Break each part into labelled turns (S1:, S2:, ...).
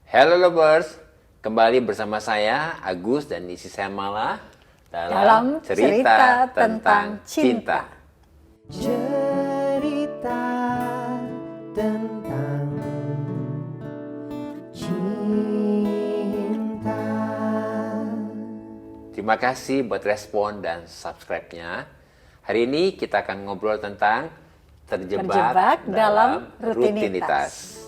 S1: Hello lovers, kembali bersama saya Agus dan isi saya Mala
S2: dalam cerita tentang cinta.
S3: Cerita tentang cinta.
S1: Terima kasih buat respon dan subscribe-nya. Hari ini kita akan ngobrol tentang terjebak dalam rutinitas.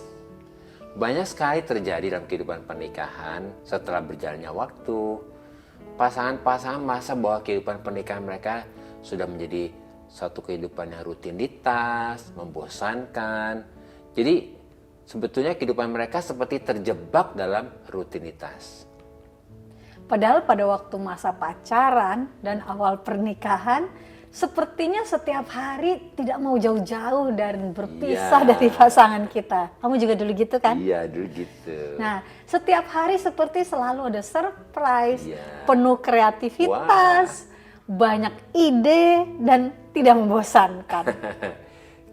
S1: Banyak sekali terjadi dalam kehidupan pernikahan setelah berjalannya waktu. Pasangan-pasangan merasa bahwa kehidupan pernikahan mereka sudah menjadi suatu kehidupan yang rutinitas, membosankan. Jadi sebetulnya kehidupan mereka seperti terjebak dalam rutinitas.
S2: Padahal pada waktu masa pacaran dan awal pernikahan, sepertinya setiap hari tidak mau jauh-jauh dan berpisah dari pasangan kita. Kamu juga dulu gitu kan?
S1: Iya, dulu gitu.
S2: Nah, setiap hari seperti selalu ada surprise, penuh kreativitas, banyak ide, dan tidak membosankan.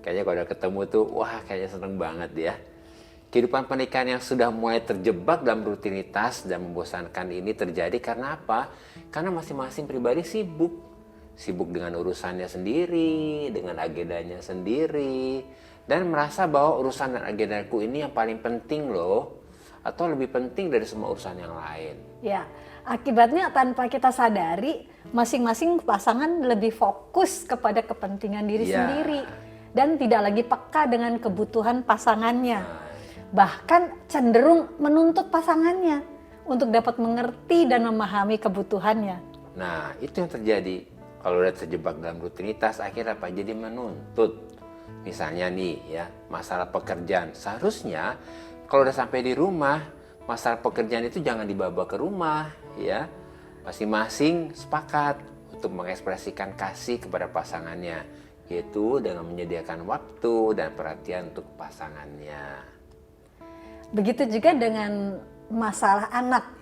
S1: Kayaknya kalau udah ketemu tuh, kayaknya seneng banget ya. Kehidupan pernikahan yang sudah mulai terjebak dalam rutinitas dan membosankan ini terjadi karena apa? Karena masing-masing pribadi sibuk. Sibuk dengan urusannya sendiri, dengan agendanya sendiri, dan merasa bahwa urusan dan agendaku ini yang paling penting loh, atau lebih penting dari semua urusan yang lain.
S2: Ya, akibatnya tanpa kita sadari, masing-masing pasangan lebih fokus kepada kepentingan diri sendiri dan tidak lagi peka dengan kebutuhan pasangannya. Bahkan cenderung menuntut pasangannya untuk dapat mengerti dan memahami kebutuhannya.
S1: Nah, itu yang terjadi. Kalau udah terjebak dalam rutinitas, akhirnya apa? Jadi menuntut. Misalnya nih ya, masalah pekerjaan. Seharusnya kalau udah sampai di rumah, masalah pekerjaan itu jangan dibawa ke rumah ya. Masing-masing sepakat untuk mengekspresikan kasih kepada pasangannya, yaitu dengan menyediakan waktu dan perhatian untuk pasangannya.
S2: Begitu juga dengan masalah anak.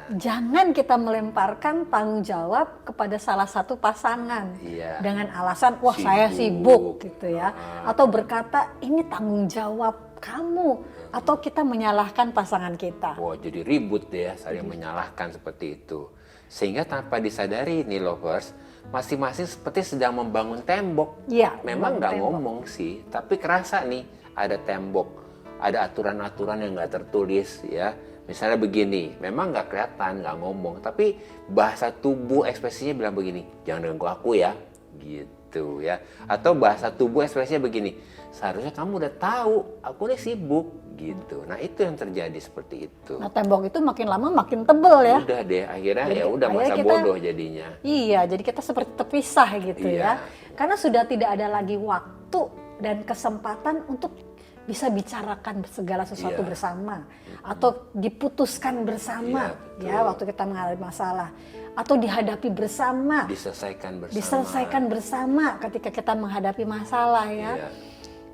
S2: Jangan kita melemparkan tanggung jawab kepada salah satu pasangan dengan alasan saya sibuk gitu ya, atau berkata ini tanggung jawab kamu, atau kita menyalahkan pasangan kita.
S1: Jadi ribut ya, saling menyalahkan seperti itu. Sehingga tanpa disadari nih lovers, masing-masing seperti sedang membangun tembok. Memang nggak ngomong sih, tapi kerasa nih ada tembok, ada aturan-aturan yang nggak tertulis ya. Misalnya begini, memang nggak kelihatan, nggak ngomong, tapi bahasa tubuh ekspresinya bilang begini, jangan ganggu aku ya, gitu ya. Atau bahasa tubuh ekspresinya begini, seharusnya kamu udah tahu, aku nih sibuk, gitu. Nah itu yang terjadi seperti itu.
S2: Nah tembok itu makin lama makin tebel ya.
S1: Udah deh, akhirnya ya udah masa bodoh jadinya.
S2: Iya, jadi kita seperti terpisah gitu ya. Karena sudah tidak ada lagi waktu dan kesempatan untuk bisa bicarakan segala sesuatu bersama atau diputuskan bersama waktu kita mengalami masalah, atau dihadapi bersama, diselesaikan bersama ketika kita menghadapi masalah ya.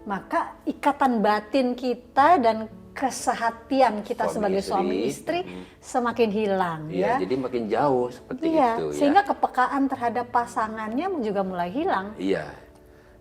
S2: Maka ikatan batin kita dan kesehatian kita sebagai suami istri semakin hilang ya.
S1: Jadi makin jauh seperti itu ya.
S2: Sehingga kepekaan terhadap pasangannya juga mulai hilang.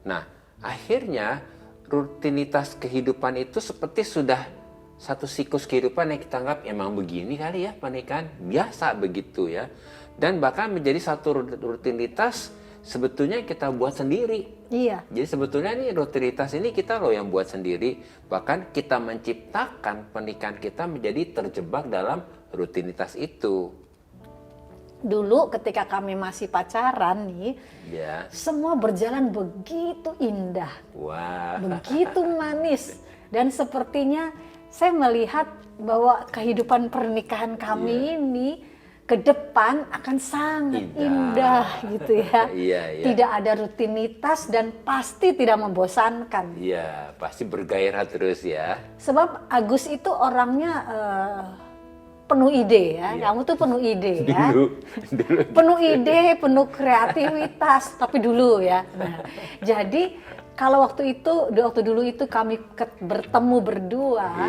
S1: Nah, akhirnya rutinitas kehidupan itu seperti sudah satu siklus kehidupan yang kita anggap emang begini kali ya pernikahan, biasa begitu ya. Dan bahkan menjadi satu rutinitas sebetulnya kita buat sendiri. Jadi sebetulnya nih rutinitas ini kita loh yang buat sendiri. Bahkan kita menciptakan pernikahan kita menjadi terjebak dalam rutinitas itu.
S2: Dulu ketika kami masih pacaran nih, semua berjalan begitu indah, begitu manis, dan sepertinya saya melihat bahwa kehidupan pernikahan kami ini ke depan akan sangat indah gitu ya. Tidak ada rutinitas dan pasti tidak membosankan.
S1: Pasti bergairah terus ya.
S2: Sebab Agus itu orangnya penuh ide ya, kamu tuh penuh ide ya, penuh ide, penuh kreativitas, tapi dulu ya. Nah, jadi kalau waktu dulu itu kami bertemu berdua,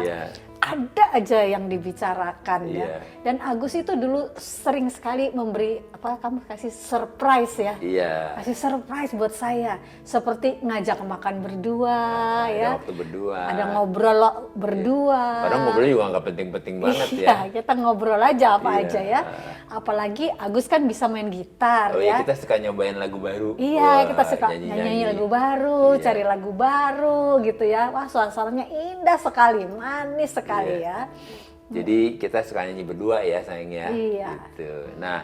S2: ada aja yang dibicarakan ya. Dan Agus itu dulu sering sekali memberi kamu kasih surprise ya. Kasih surprise buat saya, seperti ngajak makan berdua ya.
S1: Ada waktu berdua.
S2: Ada ngobrol berdua.
S1: Padahal ngobrol juga nggak penting-penting banget ya.
S2: Iya, kita ngobrol aja apa aja ya. Apalagi Agus kan bisa main gitar ya.
S1: Kita suka nyobain lagu baru.
S2: Iya, kita suka nyanyi lagu baru, cari lagu baru gitu ya. Wah, suasananya indah sekali, manis sekali ya.
S1: Jadi kita suka nyanyi berdua ya sayangnya. Gitu. Nah,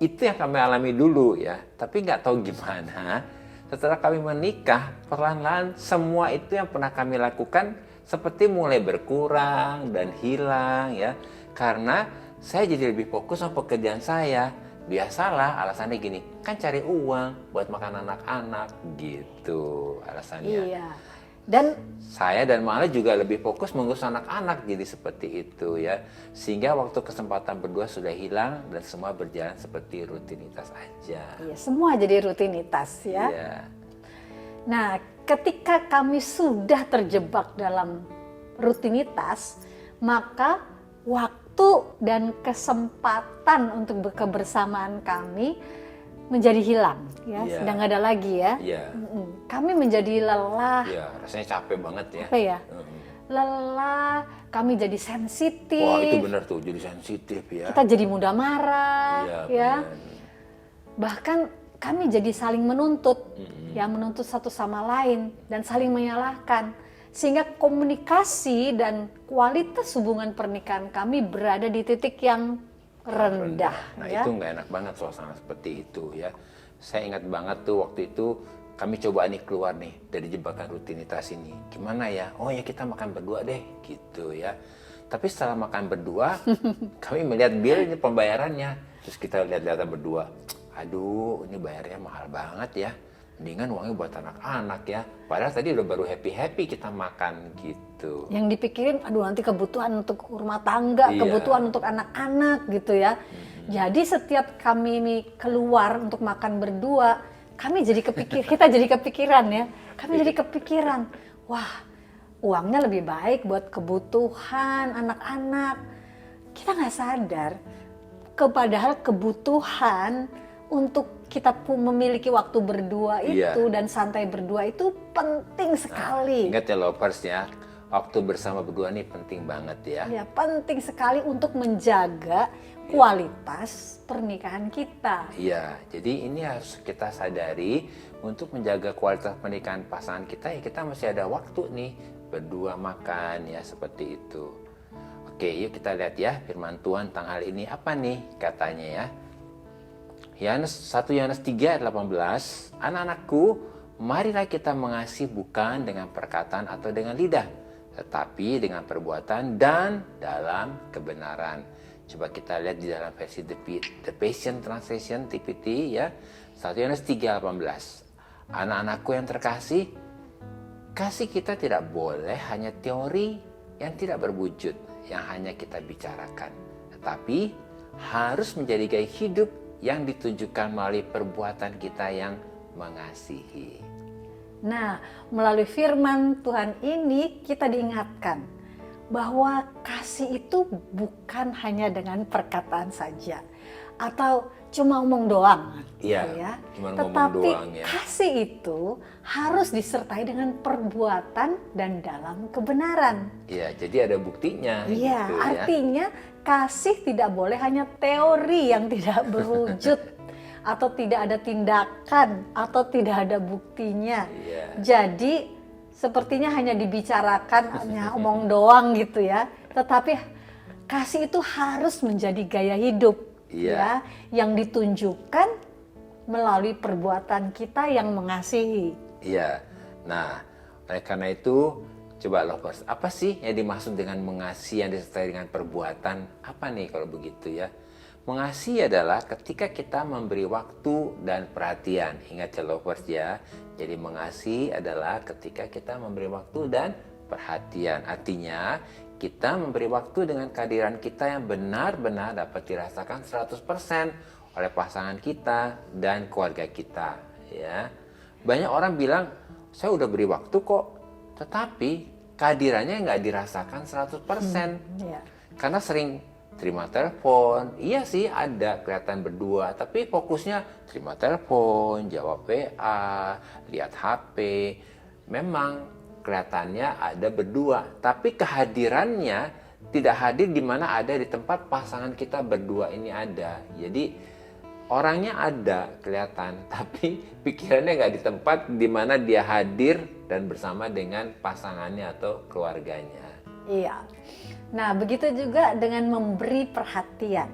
S1: itu yang kami alami dulu ya. Tapi nggak tahu gimana. Setelah kami menikah, perlahan-lahan semua itu yang pernah kami lakukan seperti mulai berkurang dan hilang ya. Karena saya jadi lebih fokus sama pekerjaan saya. Biasalah alasannya gini, kan cari uang buat makan anak-anak gitu alasannya.
S2: Iya. Dan
S1: saya dan Mala juga lebih fokus mengurus anak-anak, jadi seperti itu ya. Sehingga waktu kesempatan berdua sudah hilang dan semua berjalan seperti rutinitas aja.
S2: Iya, semua jadi rutinitas ya.
S1: Iya.
S2: Nah, ketika kami sudah terjebak dalam rutinitas, maka waktu dan kesempatan untuk kebersamaan kami menjadi hilang ya, sudah nggak ada lagi ya. Kami menjadi lelah.
S1: Rasanya capek banget ya.
S2: Apa ya? Lelah, kami jadi sensitif.
S1: Wah, itu benar tuh, jadi sensitif ya.
S2: Kita jadi mudah marah ya. Bahkan kami jadi saling menuntut, ya menuntut satu sama lain dan saling menyalahkan. Sehingga komunikasi dan kualitas hubungan pernikahan kami berada di titik yang rendah.
S1: Nah
S2: ya.
S1: itu nggak enak banget suasana seperti itu ya. Saya ingat banget tuh waktu itu kami coba nih keluar nih dari jebakan rutinitas ini. Gimana ya? Oh ya kita makan berdua deh gitu ya. Tapi setelah makan berdua, kami melihat bill ini pembayarannya. Terus kita lihat data berdua. Aduh ini bayarnya mahal banget ya. Mendingan uangnya buat anak-anak ya. Padahal tadi udah baru happy-happy kita makan gitu.
S2: Yang dipikirin, aduh nanti kebutuhan untuk rumah tangga, kebutuhan untuk anak-anak gitu ya. Jadi setiap kami ini keluar untuk makan berdua, kita jadi kepikiran ya. Kami jadi kepikiran, wah uangnya lebih baik buat kebutuhan anak-anak. Kita nggak sadar, padahal kebutuhan untuk kita memiliki waktu berdua itu dan santai berdua itu penting sekali.
S1: Ingat ya lovers ya, waktu bersama berdua ini penting banget ya.
S2: Ya penting sekali untuk menjaga kualitas pernikahan kita.
S1: Iya, jadi ini harus kita sadari untuk menjaga kualitas pernikahan pasangan kita ya kita masih ada waktu nih berdua makan ya seperti itu. Oke, yuk kita lihat ya firman Tuhan tentang hal ini apa nih katanya ya. 1 Yohanes 3 ayat 18, anak-anakku, marilah kita mengasihi bukan dengan perkataan atau dengan lidah, tetapi dengan perbuatan dan dalam kebenaran. Coba kita lihat di dalam versi The Passion Translation TPT ya. 1 Yohanes 3 18. Anak-anakku yang terkasih, kasih kita tidak boleh hanya teori yang tidak berwujud, yang hanya kita bicarakan, tetapi harus menjadi gaya hidup yang ditunjukkan melalui perbuatan kita yang mengasihi.
S2: Nah, melalui firman Tuhan ini kita diingatkan bahwa kasih itu bukan hanya dengan perkataan saja atau cuma omong doang.
S1: Iya,
S2: ya.
S1: cuma
S2: Tetapi
S1: ngomong doang ya.
S2: kasih itu harus disertai dengan perbuatan dan dalam kebenaran.
S1: Iya, jadi ada buktinya.
S2: Iya,
S1: gitu,
S2: artinya kasih tidak boleh hanya teori yang tidak berwujud atau tidak ada tindakan atau tidak ada buktinya. Jadi sepertinya hanya dibicarakan, hanya omong doang gitu ya. Tetapi kasih itu harus menjadi gaya hidup ya, yang ditunjukkan melalui perbuatan kita yang mengasihi.
S1: Iya. Nah, oleh karena itu coba lovers, apa sih yang dimaksud dengan mengasihi yang disertai dengan perbuatan? Apa nih kalau begitu ya? Mengasihi adalah ketika kita memberi waktu dan perhatian. Ingat ya lovers ya. Jadi mengasihi adalah ketika kita memberi waktu dan perhatian. Artinya kita memberi waktu dengan kehadiran kita yang benar-benar dapat dirasakan 100% oleh pasangan kita dan keluarga kita ya. Banyak orang bilang, saya udah beri waktu kok, tetapi kehadirannya nggak dirasakan 100%.
S2: Iya.
S1: Karena sering terima telepon, iya sih ada kelihatan berdua, tapi fokusnya terima telepon, jawab WA, lihat HP. Memang kelihatannya ada berdua, tapi kehadirannya tidak hadir di mana ada di tempat pasangan kita berdua ini ada. Jadi orangnya ada kelihatan, tapi pikirannya nggak di tempat di mana dia hadir dan bersama dengan pasangannya atau keluarganya.
S2: Iya. Nah, begitu juga dengan memberi perhatian.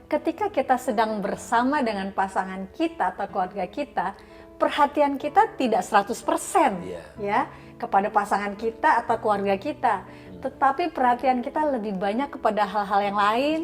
S2: Ketika kita sedang bersama dengan pasangan kita atau keluarga kita, perhatian kita tidak 100% ya kepada pasangan kita atau keluarga kita. Tetapi perhatian kita lebih banyak kepada hal-hal yang lain.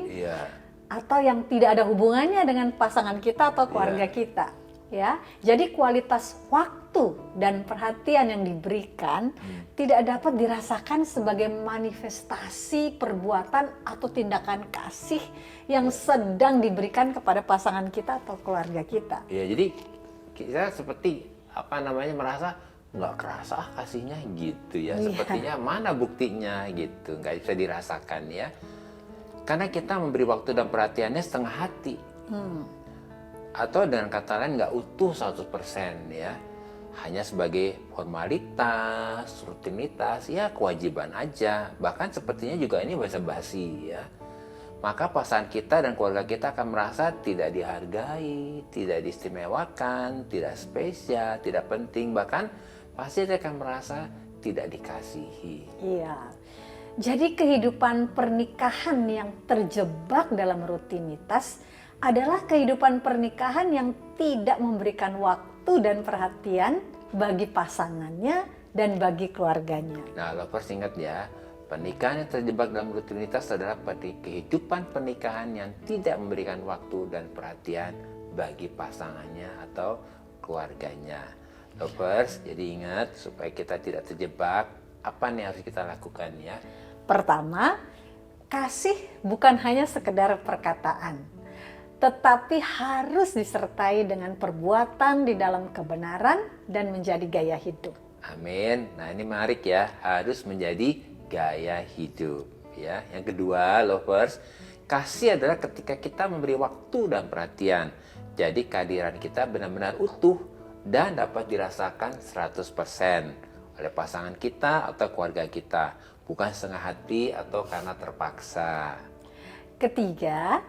S2: Atau yang tidak ada hubungannya dengan pasangan kita atau keluarga kita. Ya, jadi kualitas waktu dan perhatian yang diberikan tidak dapat dirasakan sebagai manifestasi perbuatan atau tindakan kasih yang sedang diberikan kepada pasangan kita atau keluarga kita.
S1: Ya, jadi kita seperti merasa nggak kerasa kasihnya gitu ya. Sepertinya mana buktinya gitu, nggak bisa dirasakan ya. Karena kita memberi waktu dan perhatiannya setengah hati. Atau dengan kata lain nggak utuh 100% ya, hanya sebagai formalitas, rutinitas, ya kewajiban aja, bahkan sepertinya juga ini basa-basi ya. Maka pasangan kita dan keluarga kita akan merasa tidak dihargai, tidak diistimewakan, tidak spesial, tidak penting, bahkan pasti dia akan merasa tidak dikasihi.
S2: Iya. Jadi kehidupan pernikahan yang terjebak dalam rutinitas adalah kehidupan pernikahan yang tidak memberikan waktu dan perhatian bagi pasangannya dan bagi keluarganya.
S1: Nah, lovers ingat ya, pernikahan yang terjebak dalam rutinitas adalah kehidupan pernikahan yang tidak memberikan waktu dan perhatian bagi pasangannya atau keluarganya. Lovers, jadi ingat supaya kita tidak terjebak, apa nih harus kita lakukan ya?
S2: Pertama, kasih bukan hanya sekedar perkataan, tetapi harus disertai dengan perbuatan di dalam kebenaran dan menjadi gaya hidup.
S1: Amin. Nah, ini menarik ya, harus menjadi gaya hidup ya. Yang kedua, lovers, kasih adalah ketika kita memberi waktu dan perhatian. Jadi kehadiran kita benar-benar utuh dan dapat dirasakan 100% oleh pasangan kita atau keluarga kita, bukan setengah hati atau karena terpaksa.
S2: Ketiga,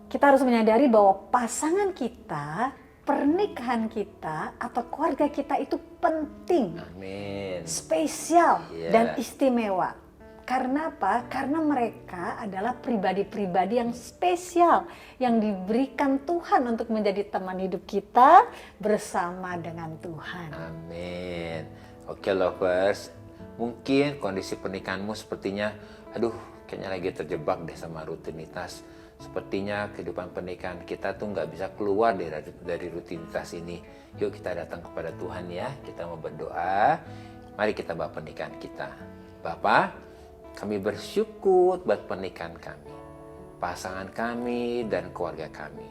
S2: kita harus menyadari bahwa pasangan kita, pernikahan kita, atau keluarga kita itu penting, spesial, dan istimewa. Karena apa? Karena mereka adalah pribadi-pribadi yang spesial, yang diberikan Tuhan untuk menjadi teman hidup kita bersama dengan Tuhan.
S1: Amin. Oke lovers, mungkin kondisi pernikahanmu sepertinya, kayaknya lagi terjebak deh sama rutinitas. Sepertinya kehidupan pernikahan kita tuh nggak bisa keluar dari rutinitas ini. Yuk kita datang kepada Tuhan ya, kita mau berdoa. Mari kita bawa pernikahan kita. Bapa, kami bersyukur buat pernikahan kami, pasangan kami dan keluarga kami.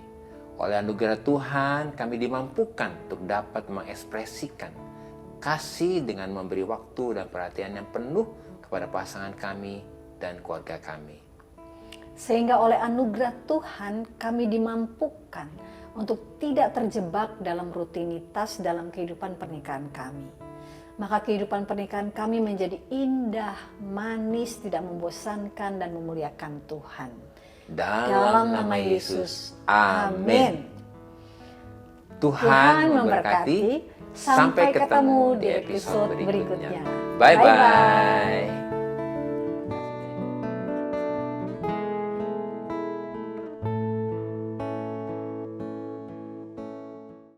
S1: Oleh anugerah Tuhan, kami dimampukan untuk dapat mengekspresikan kasih dengan memberi waktu dan perhatian yang penuh kepada pasangan kami dan keluarga kami.
S2: Sehingga oleh anugerah Tuhan kami dimampukan untuk tidak terjebak dalam rutinitas dalam kehidupan pernikahan kami. Maka kehidupan pernikahan kami menjadi indah, manis, tidak membosankan dan memuliakan Tuhan.
S1: Dalam nama Yesus. Amin. Tuhan memberkati. Sampai ketemu di episode berikutnya. Bye-bye.